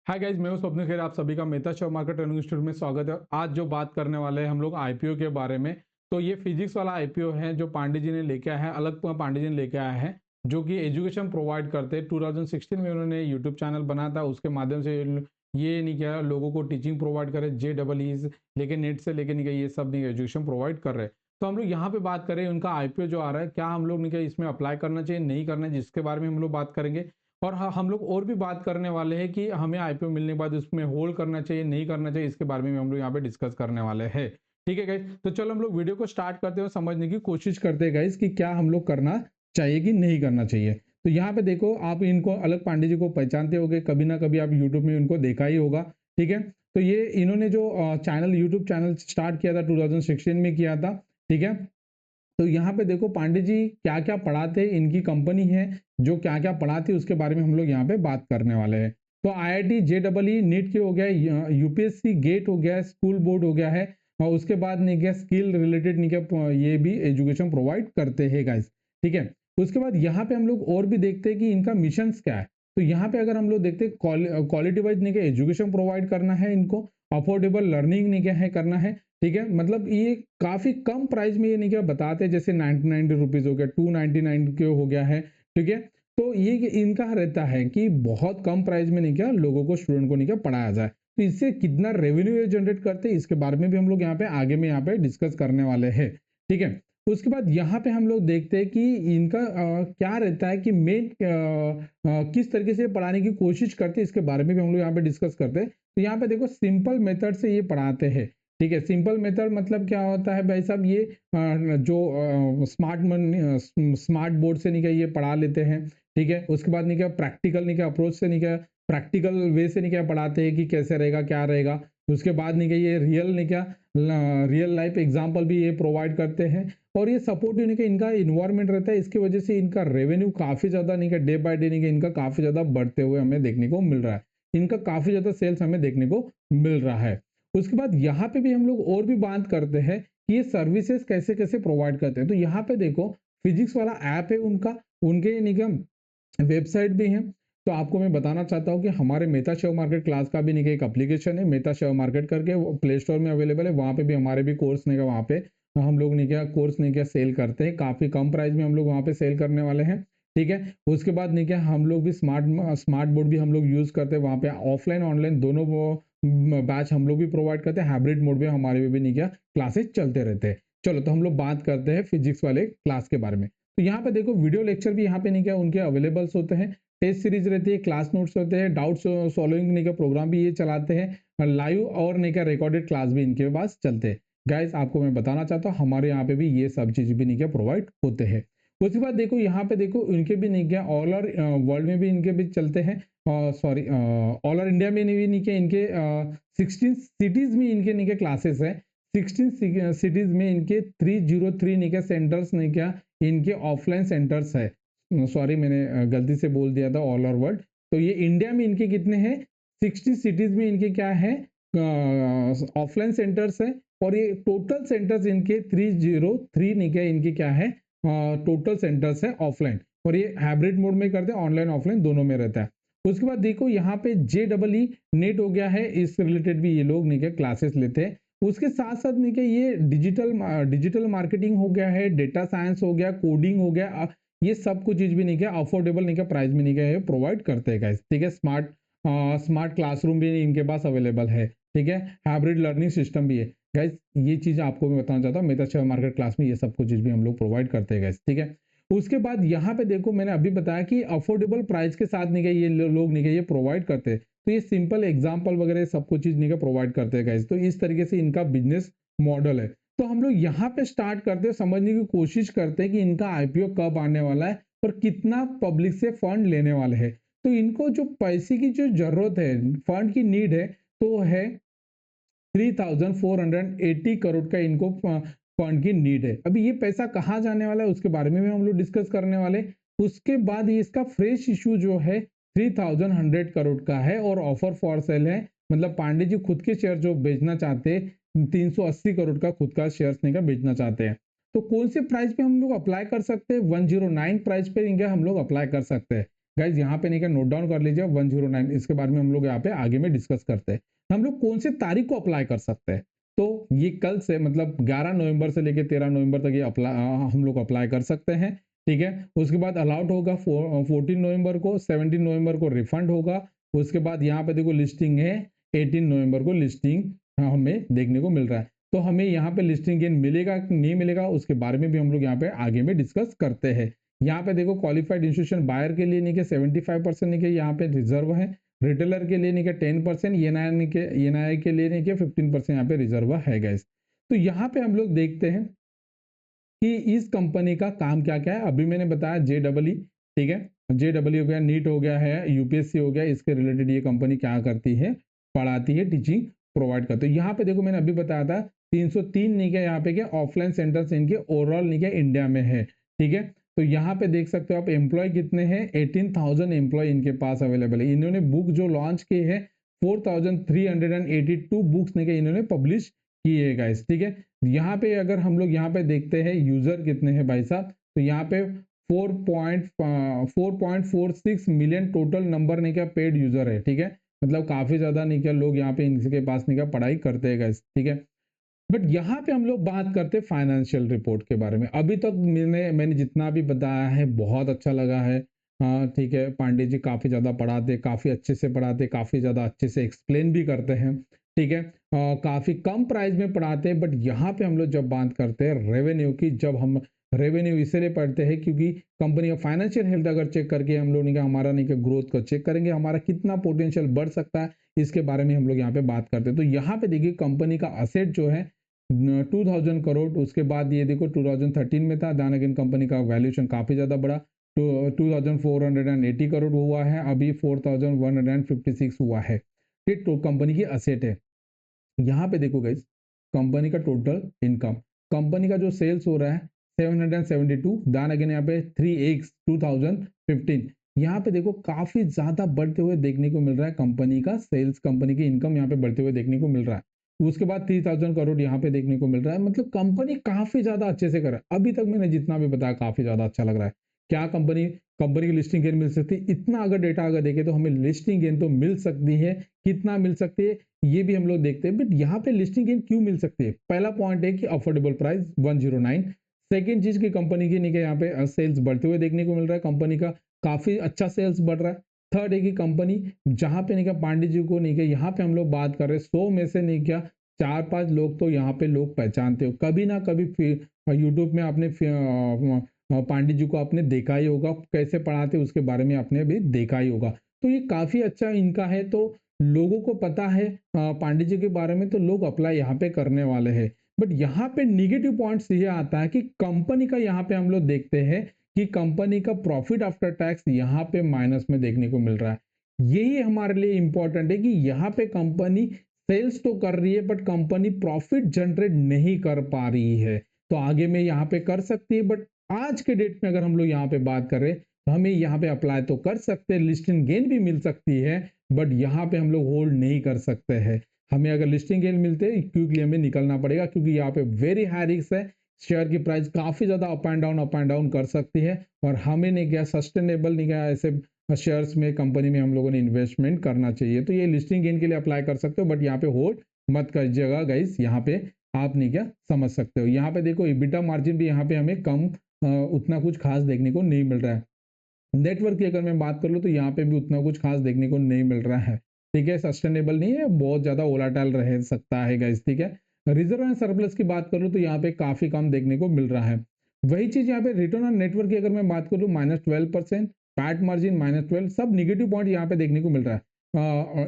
Hi guys, मैं हूं स्वप्निल खेर। आप सभी का Mehta share market training institute में स्वागत है। आज जो बात करने वाले हैं हम लोग आईपीओ के बारे में। तो ये फिजिक्स वाला आईपीओ है जो पांडे जी ने लेके आया है, अलग पांडे जी ने लेके आया है, जो कि एजुकेशन प्रोवाइड करते हैं। 2016 में उन्होंने यूट्यूब चैनल बनाया था, उसके माध्यम से ये नहीं किया लोगों को टीचिंग प्रोवाइड करे, जे डबल ईज लेके नेट से लेके नहीं ये सब नहीं एजुकेशन प्रोवाइड कर रहे हैं। तो हम लोग यहाँ पे बात करें उनका आईपीओ जो आ रहा है, क्या हम लोग नहीं इसमें अप्लाई करना चाहिए नहीं करना चाहिए, जिसके बारे में हम लोग बात करेंगे। और हाँ, हम लोग और भी बात करने वाले हैं कि हमें आईपीओ मिलने के बाद उसमें होल्ड करना चाहिए नहीं करना चाहिए, इसके बारे में हम लोग यहाँ पे डिस्कस करने वाले हैं। ठीक है गाइस, तो चलो हम लोग वीडियो को स्टार्ट करते हैं और समझने की कोशिश करते हैं गाइस कि क्या हम लोग करना चाहिए कि नहीं करना चाहिए। तो यहाँ पे देखो, आप इनको अलग पांडे जी को पहचानते होगे, कभी ना कभी आप यूट्यूब में उनको देखा ही होगा। ठीक है, तो ये इन्होंने जो चैनल यूट्यूब चैनल स्टार्ट किया था 2016 में किया था। ठीक है, तो यहाँ पे देखो पांडे जी क्या क्या पढ़ाते, इनकी कंपनी है जो क्या क्या पढ़ाती है उसके बारे में हम लोग यहाँ पे बात करने वाले हैं। तो आईआईटी जेईई नीट के हो गया, यूपीएससी गेट हो गया, स्कूल बोर्ड हो गया है, और उसके बाद नहीं क्या स्किल रिलेटेड नहीं क्या ये भी एजुकेशन प्रोवाइड करते हैं गाइस। ठीक है, उसके बाद यहाँ पे हम लोग और भी देखते हैं कि इनका मिशन क्या है। तो यहाँ पे अगर हम लोग देखते हैं क्वालिटी वाइज नहीं क्या एजुकेशन प्रोवाइड करना है इनको, अफोर्डेबल लर्निंग नहीं क्या है करना है। ठीक है, मतलब ये काफी कम प्राइस में ये नहीं क्या बताते हैं, जैसे 99 रुपीज हो गया, 299 के हो गया है। ठीक है, तो ये इनका रहता है कि बहुत कम प्राइस में नहीं क्या लोगों को स्टूडेंट को नहीं क्या पढ़ाया जाए। तो इससे कितना रेवेन्यू जनरेट करते हैं इसके बारे में भी हम लोग यहाँ पे आगे में यहाँ पे डिस्कस करने वाले हैं। ठीक है, उसके बाद यहाँ पे हम लोग देखते हैं कि इनका क्या रहता है कि मेन किस तरीके से पढ़ाने की कोशिश करते हैं, इसके बारे में भी हम लोग यहाँ पे डिस्कस करते हैं। तो यहाँ पे देखो सिंपल मेथड से ये पढ़ाते हैं। ठीक है, सिंपल मेथड मतलब क्या होता है भाई साहब, ये जो स्मार्ट बोर्ड से नहीं क्या ये पढ़ा लेते हैं। ठीक है, उसके बाद नहीं क्या प्रैक्टिकल नहीं क्या अप्रोच से नहीं क्या प्रैक्टिकल वे से नहीं क्या पढ़ाते हैं कि कैसे रहेगा क्या रहेगा। उसके बाद नहीं क्या ये रियल नहीं क्या रियल लाइफ एग्जाम्पल भी ये प्रोवाइड करते हैं। और ये सपोर्टिव नहीं क्या इनका इन्वायरमेंट रहता है, इसकी वजह से इनका रेवेन्यू काफी ज्यादा नहीं क्या डे बाय डे नहीं क्या इनका काफी ज्यादा बढ़ते हुए हमें देखने को मिल रहा है। इनका काफी ज्यादा सेल्स हमें देखने को मिल रहा है। उसके बाद यहाँ पे भी हम लोग और भी बात करते हैं कि ये सर्विसेज कैसे कैसे प्रोवाइड करते हैं। तो यहाँ पे देखो फिजिक्स वाला ऐप है उनका, उनके निगम वेबसाइट भी है। तो आपको मैं बताना चाहता हूँ कि हमारे मेटा शेयर मार्केट क्लास का भी नहीं एक एप्लीकेशन है, मेटा शेयर मार्केट करके, वो प्ले स्टोर में अवेलेबल है। वहाँ पे भी हमारे भी कोर्स नहीं का वहाँ पे हम लोग नहीं क्या कोर्स नहीं क्या सेल करते हैं, काफी कम प्राइस में हम लोग वहाँ पे सेल करने वाले हैं। ठीक है, उसके बाद नहीं क्या हम लोग भी स्मार्ट बोर्ड भी हम लोग यूज करते हैं वहाँ पे, ऑफलाइन ऑनलाइन दोनों बैच हम लोग भी प्रोवाइड करते हैं, हाइब्रिड मोड में हमारे भी नहीं क्या क्लासेस चलते रहते हैं। चलो तो हम लोग बात करते हैं फिजिक्स वाले क्लास के बारे में। तो यहाँ पे देखो वीडियो लेक्चर भी यहाँ पे नहीं क्या उनके अवेलेबल्स होते हैं, टेस्ट सीरीज रहती है, क्लास नोट्स होते हैं, डाउट सॉल्विंग नहीं का प्रोग्राम भी ये चलाते हैं, लाइव और नहीं का रिकॉर्डेड क्लास भी इनके पास चलते हैं। गाइस आपको मैं बताना चाहता हूँ हमारे यहाँ पे भी ये सब चीज भी नहीं क्या प्रोवाइड होते हैं। उसके बाद देखो यहाँ पे देखो इनके भी नहीं क्या ऑल ओवर वर्ल्ड में भी इनके भी चलते हैं, सॉरी ऑल ओवर इंडिया में भी नहीं क्या इनके 16 सिटीज में इनके नहीं क्या क्लासेस है। 16 सिटीज में इनके 303 नहीं क्या सेंटर्स नहीं क्या इनके ऑफलाइन सेंटर्स है। सॉरी मैंने गलती से बोल दिया था ऑल ओवर वर्ल्ड। तो ये इंडिया में इनके कितने हैं, 60 सिटीज में इनके क्या है ऑफलाइन सेंटर्स है। और ये टोटल सेंटर्स इनके 303 नहीं क्या इनके क्या है टोटल सेंटर्स है ऑफलाइन। और ये हाइब्रिड मोड में करते हैं, ऑनलाइन ऑफलाइन दोनों में रहता है। उसके बाद देखो यहाँ पे JEE नेट हो गया है, इस रिलेटेड भी ये लोग नहीं क्या क्लासेस लेते हैं। उसके साथ साथ नहीं क्या ये डिजिटल मार्केटिंग हो गया है, डेटा साइंस हो गया, कोडिंग हो गया, ये सब कुछ चीज भी नहीं क्या अफोर्डेबल नहीं क्या प्राइस में नहीं क्या प्रोवाइड करते हैं गाइस। ठीक है, स्मार्ट क्लासरूम भी इनके पास अवेलेबल है। ठीक है, हाइब्रिड लर्निंग सिस्टम भी है गाइस। ये चीज आपको मैं बताना चाहता हूँ, मेटा शेयर मार्केट क्लास में ये सब कुछ चीज भी हम लोग प्रोवाइड करते हैं गाइस। ठीक है, उसके बाद यहाँ पे देखो मैंने अभी बताया कि अफोर्डेबल प्राइस के साथ नहीं क्या ये लोग नहीं क्या ये प्रोवाइड करते हैं। तो ये सिंपल एग्जाम्पल वगैरह सब कुछ चीज नहीं क्या प्रोवाइड करते हैं गाइस। तो इस तरीके से इनका बिजनेस मॉडल है। तो हम लोग यहाँ पे स्टार्ट करते हैं, समझने की कोशिश करते हैं कि इनका आईपीओ कब आने वाला है और कितना पब्लिक से फंड लेने वाले हैं। तो इनको जो पैसे की जो जरूरत है, फंड की नीड है, तो है 3480 करोड़ का इनको फंड की नीड है। अभी ये पैसा कहाँ जाने वाला है उसके बारे में भी हम लोग डिस्कस करने वाले। उसके बाद ये इसका फ्रेश इशू जो है 3100 करोड़ का है और ऑफर फॉर सेल है। मतलब पांडे जी खुद के शेयर जो बेचना चाहते हैं, 380 करोड़ का खुद का शेयर नहीं का बेचना चाहते हैं। तो कौन से प्राइस पे हम लोग अप्लाई कर सकते हैं, 109 प्राइस पे इनका हम लोग अप्लाई कर सकते हैं। गाइज यहाँ पे नहीं क्या नोट डाउन कर लीजिए 109, इसके बारे में हम लोग यहाँ पे आगे में डिस्कस करते हैं। हम लोग कौन से तारीख को अप्लाई कर सकते हैं, तो ये कल से मतलब 11 नवंबर से लेकर 13 नवंबर तक ये हम लोग अप्लाई कर सकते हैं। ठीक है, उसके बाद अलाउड होगा 14 नवंबर को, 17 नवंबर को रिफंड होगा। उसके बाद यहाँ पे देखो लिस्टिंग है 18 नवंबर को लिस्टिंग हमें देखने को मिल रहा है। तो हमें यहाँ पे लिस्टिंग गेन मिलेगा कि नहीं मिलेगा उसके बारे में भी हम लोग यहाँ पे आगे में डिस्कस करते हैं। यहाँ पे देखो क्वालिफाइड इंस्टीट्यूशन बायर के लिए नहीं के 75% नहीं के यहाँ पे रिजर्व है, रिटेलर के लिए नहीं के 10%, एनआई के लिए नहीं के 15% यहाँ पे रिजर्व है गाइस। तो यहाँ पे हम लोग देखते हैं कि इस कंपनी का काम क्या क्या है। अभी मैंने बताया JEE, ठीक है, JEE हो गया, नीट हो गया है, यूपीएससी हो गया, इसके रिलेटेड ये कंपनी क्या करती है, पढ़ाती है, टीचिंग प्रोवाइड करती है। यहाँ पे देखो मैंने अभी बताया था 303 नहीं क्या यहाँ पे क्या ऑफलाइन सेंटर्स इनके ओवरऑल नहीं क्या इंडिया में है। ठीक है, तो यहाँ पे देख सकते हो आप एम्प्लॉय कितने हैं, 18,000 एम्प्लॉय इनके पास अवेलेबल है। इन्होंने बुक जो लॉन्च की है 4,382 बुक्स नहीं क्या इन्होंने पब्लिश की है गाइस। ठीक है, यहाँ पे अगर हम लोग यहाँ पे देखते हैं यूजर कितने हैं भाई साहब, तो यहाँ पे 4.46 मिलियन टोटल नंबर नहीं क्या पेड यूजर है। ठीक है, मतलब काफी ज्यादा नहीं क्या लोग यहाँ पे इनके पास नहीं क्या पढ़ाई करते हैं गाइस। ठीक है, बट यहाँ पे हम लोग बात करते हैं फाइनेंशियल रिपोर्ट के बारे में। अभी तक मैंने जितना भी बताया है बहुत अच्छा लगा है। हाँ ठीक है, पांडे जी काफी ज्यादा पढ़ाते, काफी अच्छे से पढ़ाते, काफी ज्यादा अच्छे से एक्सप्लेन भी करते हैं। ठीक है, काफी कम प्राइस में पढ़ाते हैं। बट यहाँ पे हम लोग जब बात करते हैं रेवेन्यू की, जब हम रेवेन्यू इसलिए पढ़ते हैं क्योंकि कंपनी का फाइनेंशियल हेल्थ अगर चेक करके हम लोग नहीं हमारा नहीं ग्रोथ को चेक करेंगे, हमारा कितना पोटेंशियल बढ़ सकता है इसके बारे में हम लोग यहाँ पे बात करते हैं। तो यहाँ पे देखिए कंपनी का असेट जो है 2000 करोड़, उसके बाद ये देखो 2013 में था, दान अगेन कंपनी का वैल्यूएशन काफी ज्यादा बड़ा, तो 2480 करोड़ हुआ है, अभी 4156 हुआ है। ये तो कंपनी की असेट है। यहाँ पे देखो गाइस कंपनी का टोटल इनकम, कंपनी का जो सेल्स हो रहा है 772, दान अगेन यहाँ पे 3x 2015। यहाँ पे देखो काफी ज्यादा बढ़ते हुए देखने को मिल रहा है कंपनी का सेल्स, कंपनी की इनकम यहाँ पे बढ़ते हुए देखने को मिल रहा है। उसके बाद 3000 करोड़ यहाँ पे देखने को मिल रहा है। मतलब कंपनी काफी ज्यादा अच्छे से कर रहा है। अभी तक मैंने जितना भी बताया काफी ज्यादा अच्छा लग रहा है। क्या कंपनी कंपनी की लिस्टिंग गेन मिल सकती है, इतना अगर डेटा अगर देखें तो हमें लिस्टिंग गेन तो मिल सकती है, कितना मिल सकती है ये भी हम लोग देखते हैं। बट यहाँ पे लिस्टिंग गेन क्यों मिल सकती है, पहला पॉइंट है कि अफोर्डेबल प्राइस 109। सेकेंड चीज की कंपनी की नहीं कि यहाँ पे सेल्स बढ़ते हुए देखने को मिल रहा है, कंपनी का काफी अच्छा सेल्स बढ़ रहा है। थर्ड है कि कंपनी जहां पे नहीं क्या पांडे जी को नहीं क्या यहाँ पे हम लोग बात कर रहे हैं 100 में से नहीं क्या 4-5 लोग तो यहाँ पे लोग पहचानते हो, कभी ना कभी यूट्यूब में आपने पांडे जी को आपने देखा ही होगा, कैसे पढ़ाते उसके बारे में आपने भी देखा ही होगा। तो ये काफी अच्छा इनका है, तो लोगों को पता है पांडे जी के बारे में, तो लोग अप्लाई यहाँ पे करने वाले हैं। बट यहाँ पे निगेटिव पॉइंट्स ये आता है कि कंपनी का यहाँ पे हम लोग देखते हैं कि कंपनी का प्रॉफिट आफ्टर टैक्स यहाँ पे माइनस में देखने को मिल रहा है। यही हमारे लिए इंपॉर्टेंट है कि यहाँ पे कंपनी सेल्स तो कर रही है बट कंपनी प्रॉफिट जनरेट नहीं कर पा रही है। तो आगे में यहाँ पे कर सकती है, बट आज के डेट में अगर हम लोग यहाँ पे बात करें तो हमें यहाँ पे अप्लाई तो कर सकते हैं, लिस्टिंग गेन भी मिल सकती है, बट यहाँ पे हम लोग होल्ड नहीं कर सकते हैं। हमें अगर लिस्टिंग गेन मिलते हैं क्विकली हमें निकलना पड़ेगा, क्योंकि यहाँ पे वेरी हाई रिस्क है। शेयर की प्राइस काफी ज्यादा अप एंड डाउन कर सकती है, और हमें नहीं क्या सस्टेनेबल नहीं क्या ऐसे शेयर्स में कंपनी में हम लोगों ने इन्वेस्टमेंट करना चाहिए। तो ये लिस्टिंग गेन के लिए अप्लाई कर सकते हो, बट यहाँ पे होल्ड मत कीजिएगा गाइस। यहाँ पे आप नहीं क्या समझ सकते हो। यहाँ पे देखो EBITDA मार्जिन भी यहाँ पे हमें कम उतना कुछ खास देखने को नहीं मिल रहा है। नेटवर्क की अगर मैं बात कर लूँ तो यहाँ पे भी उतना कुछ खास देखने को नहीं मिल रहा है। ठीक है, सस्टेनेबल नहीं है, बहुत ज्यादा वोलाटाइल रह सकता है गाइस। ठीक है, रिजर्व एंड सरप्लस की बात करूँ तो यहाँ पे काफी कम देखने को मिल रहा है। वही चीज यहाँ पे रिटर्न ऑन नेटवर्क की अगर मैं बात करूँ -12%, पैट मार्जिन -12, सब निगेटिव पॉइंट यहाँ पे देखने को मिल रहा है।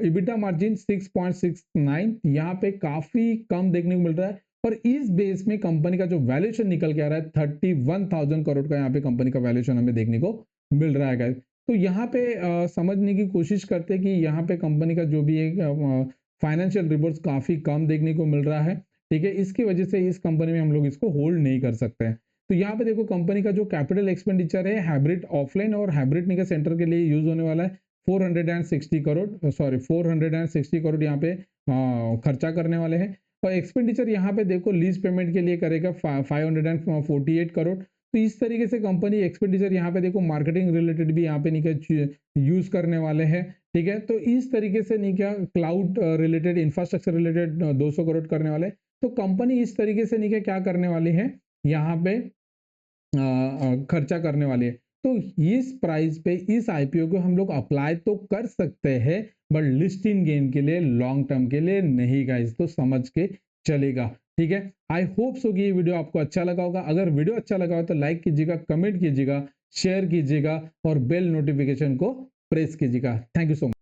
EBITDA मार्जिन 6.69 यहाँ पे काफी कम देखने को मिल रहा है। और इस बेस में कंपनी का जो वैल्यूएशन निकल के आ रहा है 31,000 करोड़ का यहाँ पे कंपनी का वैल्यूएशन हमें देखने को मिल रहा है गाइस। तो यहाँ पे समझने की कोशिश करते हैं कि यहाँ पे कंपनी का जो भी एक फाइनेंशियल रिपोर्ट्स काफी कम देखने को मिल रहा है। ठीक है, इसकी वजह से इस कंपनी में हम लोग इसको होल्ड नहीं कर सकते हैं। तो यहाँ पे देखो कंपनी का जो कैपिटल एक्सपेंडिचर है हाइब्रिड ऑफलाइन और हाइब्रिड निका सेंटर के लिए यूज होने वाला है 460 करोड़, सॉरी 460 करोड़ यहाँ पे खर्चा करने वाले हैं। और एक्सपेंडिचर यहाँ पे देखो लीज पेमेंट के लिए करेगा 548 करोड़, तो इस तरीके से कंपनी एक्सपेंडिचर यहाँ पे देखो मार्केटिंग रिलेटेड भी यहाँ पे नहीं क्या यूज करने वाले हैं, ठीक है। तो इस तरीके से नहीं क्या cloud related infrastructure related 200 crore करने वाले, तो कंपनी इस तरीके से नहीं क्या करने वाली है यहाँ पे खर्चा करने वाली है। तो इस प्राइस पे इस आईपीओ को हम लोग अप्लाई तो कर सकते हैं, बट लिस्टिंग गेन के लिए लॉन्ग टर्म के लिए नहीं गाइस, तो समझ के चलेगा, ठीक है। आई होप सो कि ये वीडियो आपको अच्छा लगा होगा। अगर वीडियो अच्छा लगा हो तो लाइक कीजिएगा, कमेंट कीजिएगा, शेयर कीजिएगा और बेल नोटिफिकेशन को प्रेस कीजिएगा। Thank you so much.